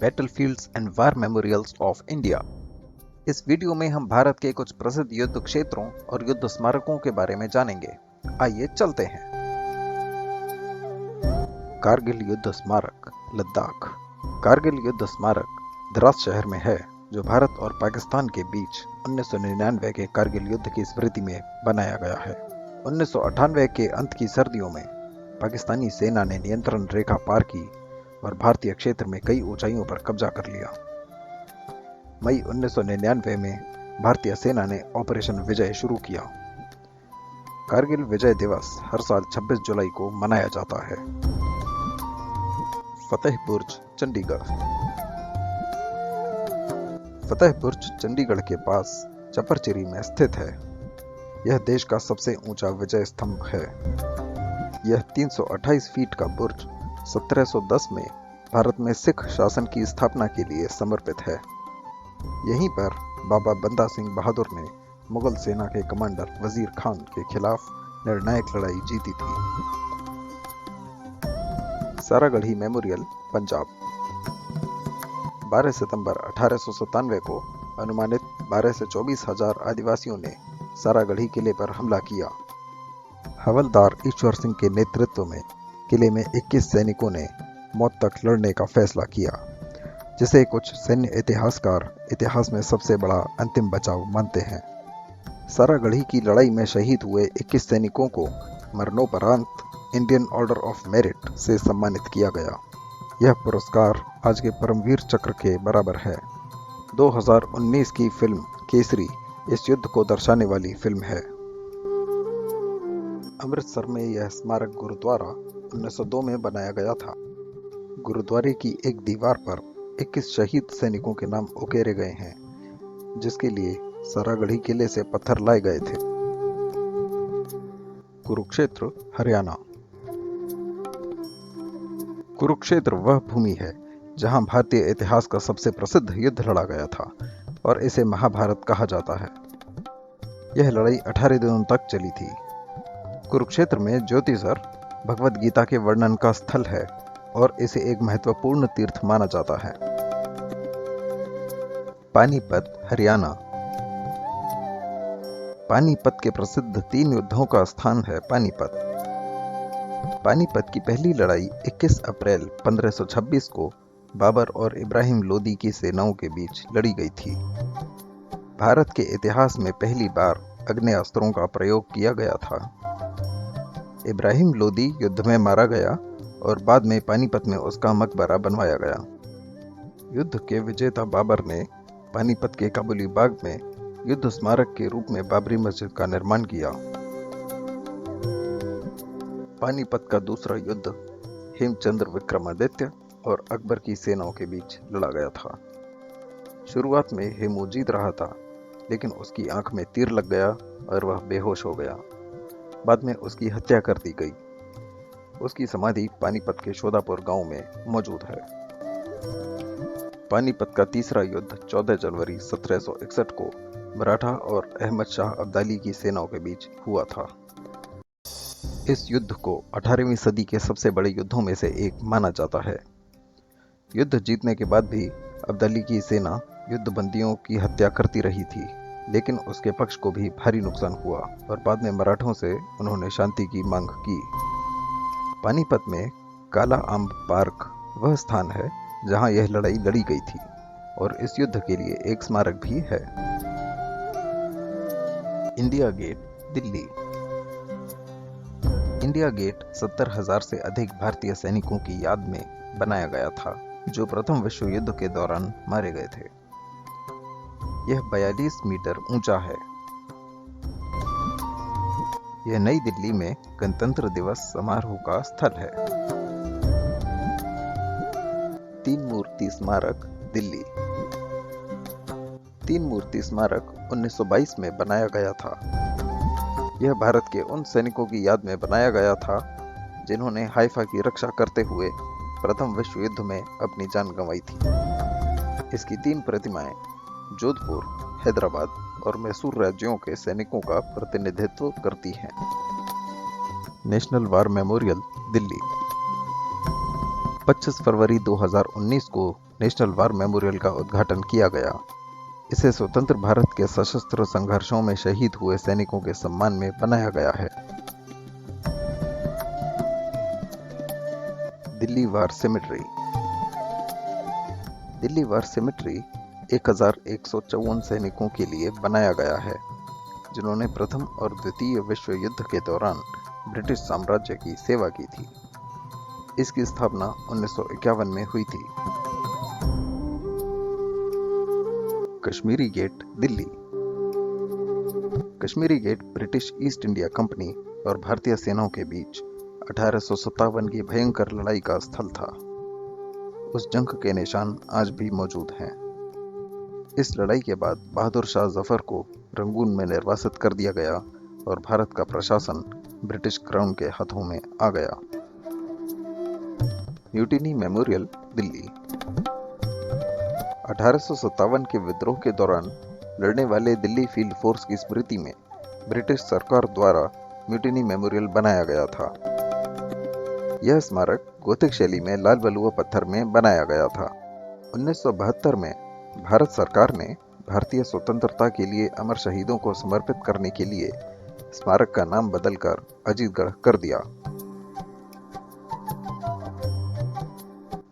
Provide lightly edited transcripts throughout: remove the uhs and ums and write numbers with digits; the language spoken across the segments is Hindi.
बैटलफील्ड्स and war memorials of India. इस वीडियो में हम भारत के कुछ प्रसिद्ध युद्ध क्षेत्रों और युद्ध स्मारकों के बारे में जानेंगे। आइए चलते हैं। कारगिल युद्ध स्मारक, लद्दाख। कारगिल युद्ध स्मारक द्रास शहर में है, जो भारत और पाकिस्तान के बीच 1999 के कारगिल युद्ध की स्मृति में बनाया गया है। 1998 के अंत की सर्दियों में पाकिस्तानी सेना ने नियंत्रण रेखा पार की और भारतीय क्षेत्र में कई ऊंचाइयों पर कब्जा कर लिया। मई 1999 में भारतीय सेना ने ऑपरेशन विजय शुरू किया। कारगिल विजय दिवस हर साल 26 जुलाई को मनाया जाता है। फतेह बुर्ज, चंडीगढ़। फतेह बुर्ज चंडीगढ़ के पास चपरचिरी में स्थित है। यह देश का सबसे ऊंचा विजय स्तंभ है। यह 328 फीट का बुर्ज 1710 में भारत में सिख शासन की स्थापना के लिए समर्पित है। यहीं पर बाबा बंदा सिंह बहादुर ने मुगल सेना के कमांडर वजीर खान के खिलाफ निर्णायक लड़ाई जीती थी। सारागढ़ी मेमोरियल, पंजाब। 12 सितंबर 1897 को अनुमानित 12 से 24 हजार आदिवासियों ने सारागढ़ी किले पर हमला किया। हवलदार ईश्वर सिंह के नेतृत्व में किले में 21 सैनिकों ने मौत तक लड़ने का फैसला किया, जिसे कुछ सैन्य इतिहासकार इतिहास में सबसे बड़ा अंतिम बचाव मानते हैं। सारागढ़ी की लड़ाई में शहीद हुए 21 सैनिकों को मरणोपरांत इंडियन ऑर्डर ऑफ मेरिट से सम्मानित किया गया। यह पुरस्कार आज के परमवीर चक्र के बराबर है। 2019 की फिल्म केसरी इस युद्ध को दर्शाने वाली फिल्म है। अमृतसर में यह स्मारक गुरुद्वारा 1902 में बनाया गया था। गुरुद्वारे की एक दीवार पर 21 शहीद सैनिकों के नाम उकेरे गए हैं, जिसके लिए सारागढ़ी किले से पत्थर लाए गए थे। कुरुक्षेत्र, हरियाणा। कुरुक्षेत्र वह भूमि है जहां भारतीय इतिहास का सबसे प्रसिद्ध युद्ध लड़ा गया था और इसे महाभारत कहा जाता है। यह लड़ाई 18 दिनों तक चली थी। कुरुक्षेत्र में ज्योतिसर भगवद गीता के वर्णन का स्थल है और इसे एक महत्वपूर्ण तीर्थ माना जाता है। पानीपत, हरियाणा। पानीपत के प्रसिद्ध 3 युद्धों का स्थान है पानीपत। पानीपत की पहली लड़ाई 21 अप्रैल 1526 को बाबर और इब्राहिम लोदी की सेनाओं के बीच लड़ी गई थी। भारत के इतिहास में पहली बार आग्नेयास्त्रों का प्रयोग किया गया था। इब्राहिम लोदी युद्ध में मारा गया और बाद में पानीपत में उसका मकबरा बनवाया गया। युद्ध के विजेता बाबर ने पानीपत के काबुली बाग में युद्ध स्मारक के रूप में बाबरी मस्जिद का निर्माण किया। पानीपत का दूसरा युद्ध हेमचंद्र विक्रमादित्य और अकबर की सेनाओं के बीच लड़ा गया था। शुरुआत में हेमू जीत रहा था, लेकिन उसकी आंख में तीर लग गया और वह बेहोश हो गया। बाद में उसकी हत्या कर दी गई। उसकी समाधि पानीपत के शोधापुर गांव में मौजूद है। पानीपत का तीसरा युद्ध 14 जनवरी 1761 को मराठा और अहमद शाह अब्दाली की सेनाओं के बीच हुआ था। इस युद्ध को 18वीं सदी के सबसे बड़े युद्धों में से एक माना जाता है। युद्ध जीतने के बाद भी अब्दाली की सेना युद्धबंदियों की हत्या करती रही थी, लेकिन उसके पक्ष को भी भारी नुकसान हुआ और बाद में मराठों से उन्होंने शांति की मांग की। पानीपत में काला आम पार्क वह स्थान है जहां यह लड़ाई लड़ी गई थी और इस युद्ध के लिए एक स्मारक भी है। India Gate, Delhi. India Gate 70,000 से अधिक भारतीय सैनिकों की याद में बनाया गया था, जो प्रथम विश्व युद्ध के दौरान मारे गए थे। यह 42 मीटर ऊंचा है। यह नई दिल्ली में गणतंत्र दिवस समारोह का स्थल है। 3 मूर्ति स्मारक, दिल्ली। 3 मूर्ति स्मारक 1922 में बनाया गया था। यह भारत के उन सैनिकों की याद में बनाया गया था जिन्होंने हाइफा की रक्षा करते हुए प्रथम विश्व युद्ध में अपनी जान गंवाई थी। इसकी 3 प्रतिमाएं जोधपुर, हैदराबाद और मैसूर राज्यों के सैनिकों का प्रतिनिधित्व करती हैं। National war memorial, Delhi. 25 फरवरी 2019 को नेशनल वार मेमोरियल का उद्घाटन किया गया। इसे स्वतंत्र भारत के सशस्त्र संघर्षों में शहीद हुए सैनिकों के सम्मान में बनाया गया है। दिल्ली वार सेमेट्री। दिल्ली वार सेमेट्री 1154 सैनिकों के लिए बनाया गया है जिन्होंने प्रथम और द्वितीय विश्व युद्ध के दौरान ब्रिटिश साम्राज्य की सेवा की थी। इसकी स्थापना 1951 में हुई थी। Kashmiri Gate, Delhi. Kashmiri Gate British East India Company और भारतीय सेनाओं के बीच 1857 की भयंकर लड़ाई का स्थल था। उस जंग के निशान आज भी मौजूद हैं। इस लड़ाई के बाद बहादुर शाह जफर को रंगून में निर्वासित कर दिया गया और भारत का प्रशासन ब्रिटिश क्राउन के हाथों में आ गया। Mutiny memorial, Delhi. 1857 के विद्रोह के दौरान लड़ने वाले दिल्ली फील्ड फोर्स की स्मृति में ब्रिटिश सरकार द्वारा म्यूटिनी मेमोरियल बनाया गया था। यह स्मारक गोथिक शैली में लाल बलुआ पत्थर में बनाया गया था। 1972 में भारत सरकार ने भारतीय स्वतंत्रता के लिए अमर शहीदों को समर्पित करने के लिए स्मारक का नाम बदलकर अजीतगढ़ कर दिया।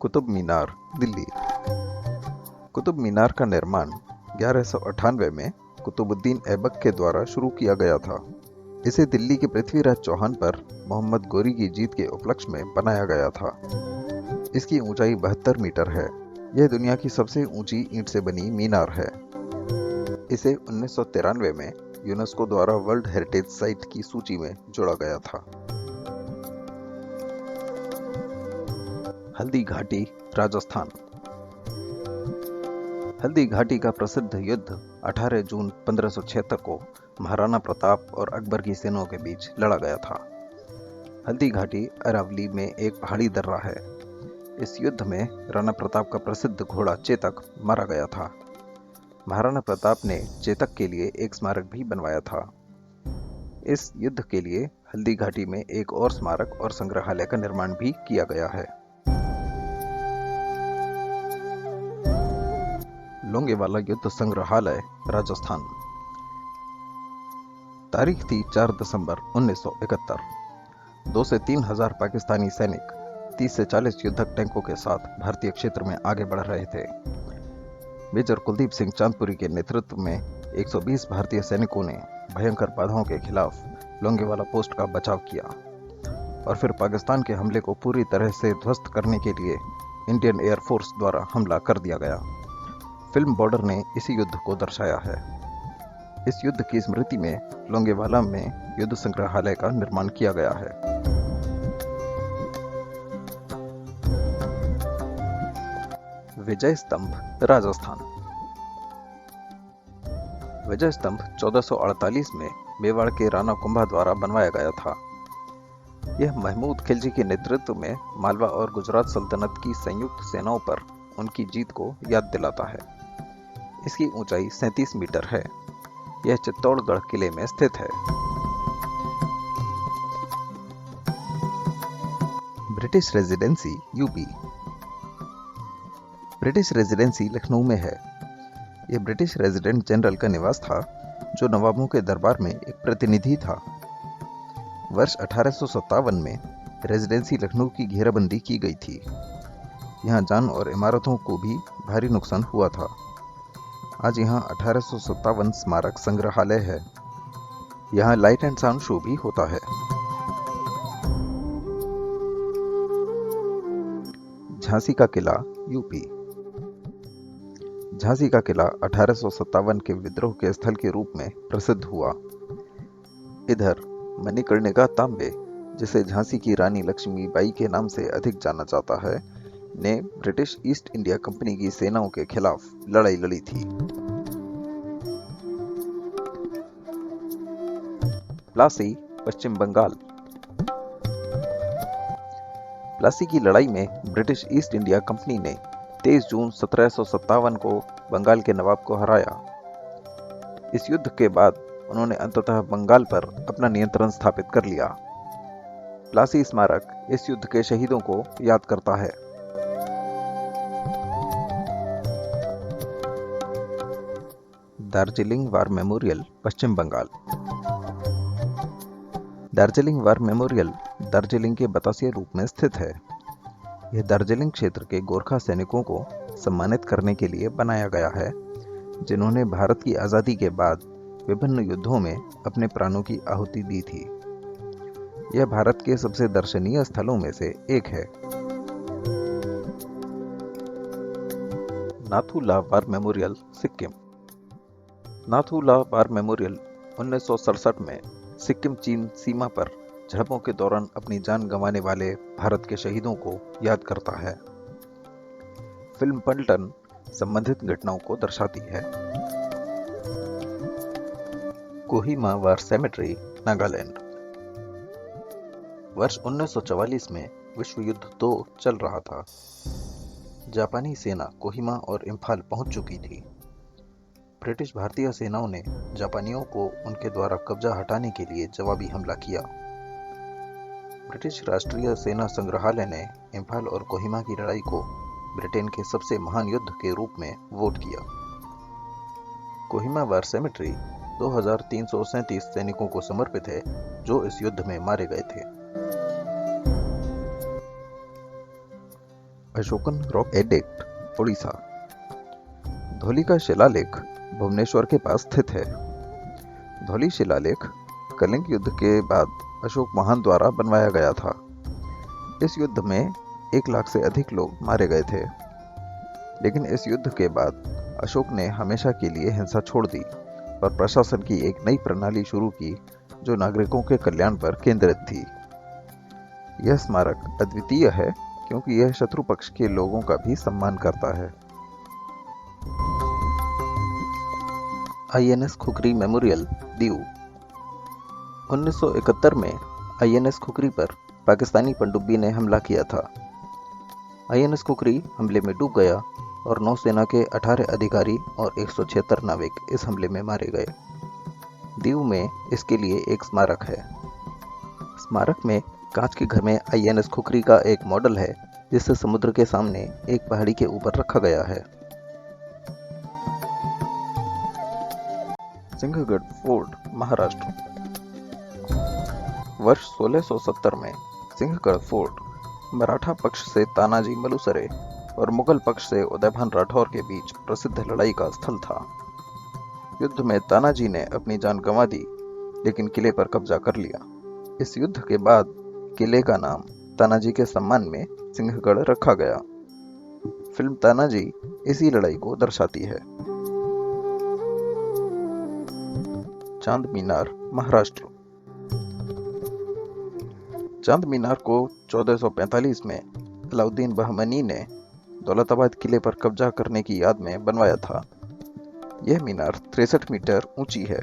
कुतुब मीनार, दिल्ली। कुतुब मीनार का निर्माण 1198 में कुतुबुद्दीन ऐबक के द्वारा शुरू किया गया था। इसे दिल्ली के पृथ्वीराज चौहान पर मोहम्मद गोरी की जीत के उपलक्ष्य में बनाया गया था। इसकी ऊंचाई 72 मीटर है। यह दुनिया की सबसे ऊंची ईंट से बनी मीनार है। इसे 1993 में यूनेस्को द्वारा वर्ल्ड हेरिटेज साइट की सूची में जोड़ा गया था। हल्दी घाटी, राजस्थान। हल्दी घाटी का प्रसिद्ध युद्ध 18 जून 1576 को महाराणा प्रताप और अकबर की सेनाओं के बीच लड़ा गया था। हल्दी घाटी अरावली में एक पहाड़ी दर्रा है। इस युद्ध में राणा प्रताप का प्रसिद्ध घोड़ा चेतक मारा गया था। महाराणा प्रताप ने चेतक के लिए एक स्मारक भी बनवाया था। इस युद्ध के लिए हल्दी घाटी में एक और स्मारक और संग्रहालय का निर्माण भी किया गया है। लोंगेवाला युद्ध संग्रहालय, राजस्थान। तारीख थी 4 दिसंबर 1971। 2 से 3 हजार पाकिस्तानी सैनिक 30 से 40 युद्धक टैंकों के साथ भारतीय क्षेत्र में आगे बढ़ रहे थे। मेजर कुलदीप सिंह चांदपुरी के नेतृत्व में 120 भारतीय सैनिकों ने भयंकर बाधाओं के खिलाफ लोंगेवाला पोस्ट का बचाव किया और फिर पाकिस्तान के हमले को पूरी तरह से ध्वस्त करने के लिए इंडियन एयरफोर्स द्वारा हमला कर दिया गया। फिल्म बॉर्डर ने इसी युद्ध को दर्शाया है। इस युद्ध की स्मृति में लोंगेवाला में युद्ध संग्रहालय का निर्माण किया गया है। विजय स्तंभ, राजस्थान। विजय स्तंभ 1448 में मेवाड़ के राणा कुंभा द्वारा बनवाया गया था। यह महमूद खिलजी के नेतृत्व में मालवा और गुजरात सल्तनत की संयुक्त सेनाओं पर उनकी जीत को याद दिलाता है। इसकी ऊंचाई 37 मीटर है। यह चित्तौड़गढ़ किले में स्थित है। British residency, UP. British residency Lucknow में है। यह ब्रिटिश रेजिडेंट जनरल का निवास था जो नवाबों के दरबार में एक प्रतिनिधि था। वर्ष 1857 में रेजिडेंसी लखनऊ की घेराबंदी की गई थी। यहाँ जान और इमारतों को भी भारी नुकसान हुआ था। आज यहाँ 1857 स्मारक संग्रहालय है। यहाँ लाइट एंड साउंड शो भी होता है। झांसी का किला, यूपी। झांसी का किला 1857 के विद्रोह के स्थल के रूप में प्रसिद्ध हुआ। इधर मणिकर्णिका तांबे, जिसे झांसी की रानी लक्ष्मीबाई के नाम से अधिक जाना जाता है, ने ब्रिटिश ईस्ट इंडिया कंपनी की सेनाओं के खिलाफ लड़ाई लड़ी थी। प्लासी, पश्चिम बंगाल। प्लासी की लड़ाई में ब्रिटिश ईस्ट इंडिया कंपनी ने 23 जून 1757 को बंगाल के नवाब को हराया। इस युद्ध के बाद उन्होंने अंततः बंगाल पर अपना नियंत्रण स्थापित कर लिया। प्लासी स्मारक इस युद्ध के शहीदों को याद करता है। दार्जिलिंग वार मेमोरियल, पश्चिम बंगाल। दार्जिलिंग वार मेमोरियल दार्जिलिंग के बतासिया रूप में स्थित है। यह दार्जिलिंग क्षेत्र के गोरखा सैनिकों को सम्मानित करने के लिए बनाया गया है, जिन्होंने भारत की आज़ादी के बाद विभिन्न युद्धों में अपने प्राणों की आहुति दी थी। यह भारत के सबसे दर्शनीय स्थलों में से एक है। नाथू ला वार मेमोरियल, सिक्किम। नाथू ला वार मेमोरियल 1967 में सिक्किम चीन सीमा पर झड़पों के दौरान अपनी जान गंवाने वाले भारत के शहीदों को याद करता है। फिल्म पलटन संबंधित घटनाओं को दर्शाती है। कोहिमा वार सेमेट्री, नागालैंड। वर्ष 1944 में विश्व युद्ध 2 चल रहा था। जापानी सेना कोहिमा और इम्फाल पहुंच चुकी थी। ब्रिटिश भारतीय सेनाओं ने जापानियों को उनके द्वारा कब्जा हटाने के लिए जवाबी हमला किया। ब्रिटिश राष्ट्रीय सेना संग्रहालय ने इम्फाल और कोहिमा की लड़ाई को ब्रिटेन के सबसे महान युद्ध के रूप में वोट किया। कोहिमा वार सेमेट्री 2337 सैनिकों को समर्पित है जो इस युद्ध में मारे गए थे। Ashokan rock edict, Odisha. धौली का शिलालेख भुवनेश्वर के पास स्थित है। धौली शिलालेख कलिंग युद्ध के बाद अशोक महान द्वारा बनवाया गया था। इस युद्ध में 1 लाख से अधिक लोग मारे गए थे। लेकिन इस युद्ध के बाद अशोक ने हमेशा के लिए हिंसा छोड़ दी और प्रशासन की एक नई प्रणाली शुरू की जो नागरिकों के कल्याण पर केंद्रित थी। यह स्मारक अद्वितीय है क्योंकि यह शत्रु पक्ष के लोगों का भी सम्मान करता है। INS khukri memorial, Diu. 1971 में INS खुखरी पर पाकिस्तानी पनडुब्बी ने हमला किया था। INS खुखरी हमले में डूब गया और नौसेना के 18 अधिकारी और 176 नाविक इस हमले में मारे गए। दीव में इसके लिए एक स्मारक है। स्मारक में कांच के घर में INS खुखरी का एक मॉडल है जिसे समुद्र के सामने एक पहाड़ी के ऊपर रखा गया है। सिंहगढ़ फोर्ट, महाराष्ट्र। वर्ष 1670 में सिंहगढ़ फोर्ट मराठा पक्ष से तानाजी मलुसरे और मुगल पक्ष से उदयभान राठौर के बीच प्रसिद्ध लड़ाई का स्थल था। युद्ध में तानाजी ने अपनी जान गंवा दी लेकिन किले पर कब्जा कर लिया। इस युद्ध के बाद किले का नाम तानाजी के सम्मान में सिंहगढ़ रखा गया। फिल्म तानाजी इसी लड़ाई को दर्शाती है। चांद मीनार, महाराष्ट्र। चांद मीनार को 1445 में अलाउद्दीन बहमनी ने दौलताबाद किले पर कब्जा करने की याद में बनवाया था। यह मीनार 63 मीटर ऊंची है।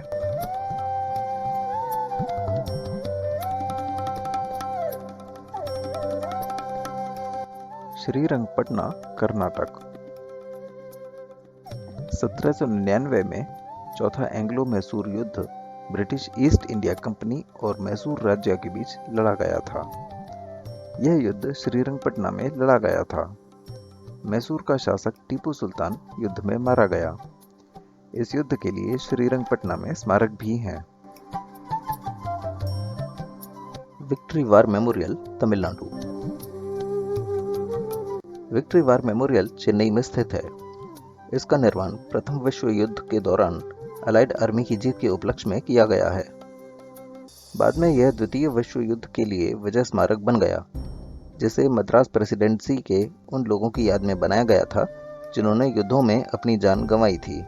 श्रीरंगपटना, कर्नाटक। 1799 में चौथा एंग्लो मैसूर युद्ध ब्रिटिश ईस्ट इंडिया कंपनी और मैसूर राज्य के बीच लड़ा गया था। यह युद्ध श्रीरंगपटना में लड़ा गया था। मैसूर का शासक टीपू सुल्तान युद्ध में मारा गया। इस युद्ध के लिए श्रीरंगपटना में स्मारक भी हैं। Victory war memorial, Tamil Nadu. Victory war memorial Chennai में स्थित है। इसका निर्माण प्रथम विश्व युद्ध के दौरान अलाइड आर्मी की जीत के उपलक्ष्य में किया गया है। बाद में यह द्वितीय विश्व युद्ध के लिए विजय स्मारक बन गया, जिसे मद्रास प्रेसिडेंसी के उन लोगों की याद में बनाया गया था जिन्होंने युद्धों में अपनी जान गंवाई थी।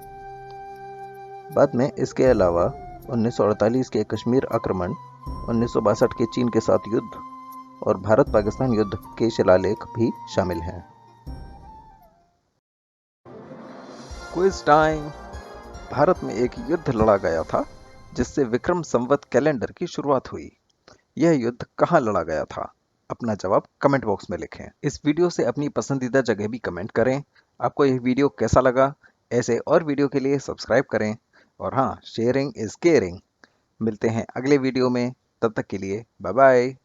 बाद में इसके अलावा 1948 के कश्मीर आक्रमण, 1962 के चीन के साथ युद्ध और भारत पाकिस्तान युद्ध के शिलालेख भी शामिल हैं। Quiz time. भारत में एक युद्ध लड़ा गया था जिससे विक्रम संवत कैलेंडर की शुरुआत हुई। यह युद्ध कहाँ लड़ा गया था? अपना जवाब कमेंट बॉक्स में लिखें। इस वीडियो से अपनी पसंदीदा जगह भी कमेंट करें। आपको यह वीडियो कैसा लगा? ऐसे और वीडियो के लिए सब्सक्राइब करें। और हाँ, शेयरिंग इज केयरिंग। मिलते हैं अगले वीडियो में, तब तक के लिए बाय बाय।